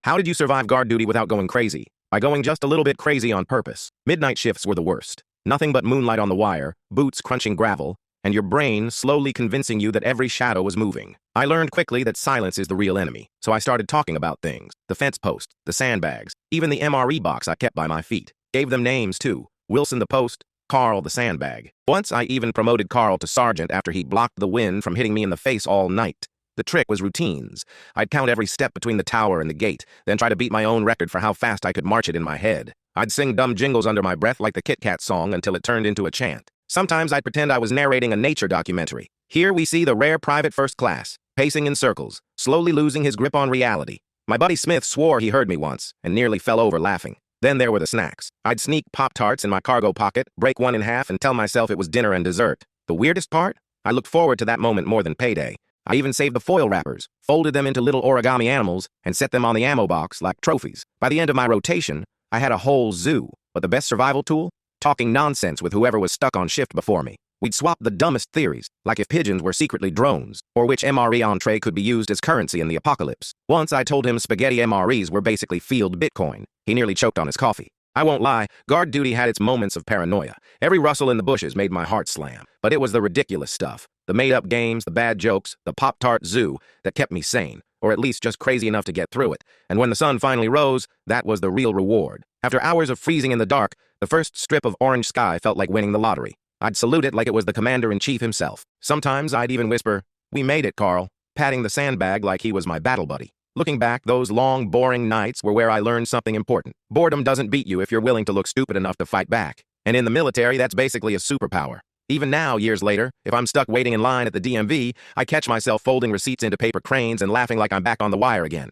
How did you survive guard duty without going crazy? By going just a little bit crazy on purpose. Midnight shifts were the worst. Nothing but moonlight on the wire, boots crunching gravel, and your brain slowly convincing you that every shadow was moving. I learned quickly that silence is the real enemy, so I started talking about things. The fence post, the sandbags, even the MRE box I kept by my feet. Gave them names too. Wilson the post, Carl the sandbag. Once I even promoted Carl to sergeant after he blocked the wind from hitting me in the face all night. The trick was routines. I'd count every step between the tower and the gate, then try to beat my own record for how fast I could march it in my head. I'd sing dumb jingles under my breath like the Kit Kat song until it turned into a chant. Sometimes I'd pretend I was narrating a nature documentary. Here we see the rare private first class, pacing in circles, slowly losing his grip on reality. My buddy Smith swore he heard me once, and nearly fell over laughing. Then there were the snacks. I'd sneak Pop-Tarts in my cargo pocket, break one in half, and tell myself it was dinner and dessert. The weirdest part? I looked forward to that moment more than payday. I even saved the foil wrappers, folded them into little origami animals, and set them on the ammo box like trophies. By the end of my rotation, I had a whole zoo. But the best survival tool? Talking nonsense with whoever was stuck on shift before me. We'd swap the dumbest theories, like if pigeons were secretly drones, or which MRE entree could be used as currency in the apocalypse. Once I told him spaghetti MREs were basically field Bitcoin. He nearly choked on his coffee. I won't lie, guard duty had its moments of paranoia. Every rustle in the bushes made my heart slam. But it was the ridiculous stuff. The made-up games, the bad jokes, the Pop-Tart zoo that kept me sane, or at least just crazy enough to get through it. And when the sun finally rose, that was the real reward. After hours of freezing in the dark, the first strip of orange sky felt like winning the lottery. I'd salute it like it was the commander-in-chief himself. Sometimes I'd even whisper, "We made it, Carl," patting the sandbag like he was my battle buddy. Looking back, those long, boring nights were where I learned something important. Boredom doesn't beat you if you're willing to look stupid enough to fight back. And in the military, that's basically a superpower. Even now, years later, if I'm stuck waiting in line at the DMV, I catch myself folding receipts into paper cranes and laughing like I'm back on the wire again.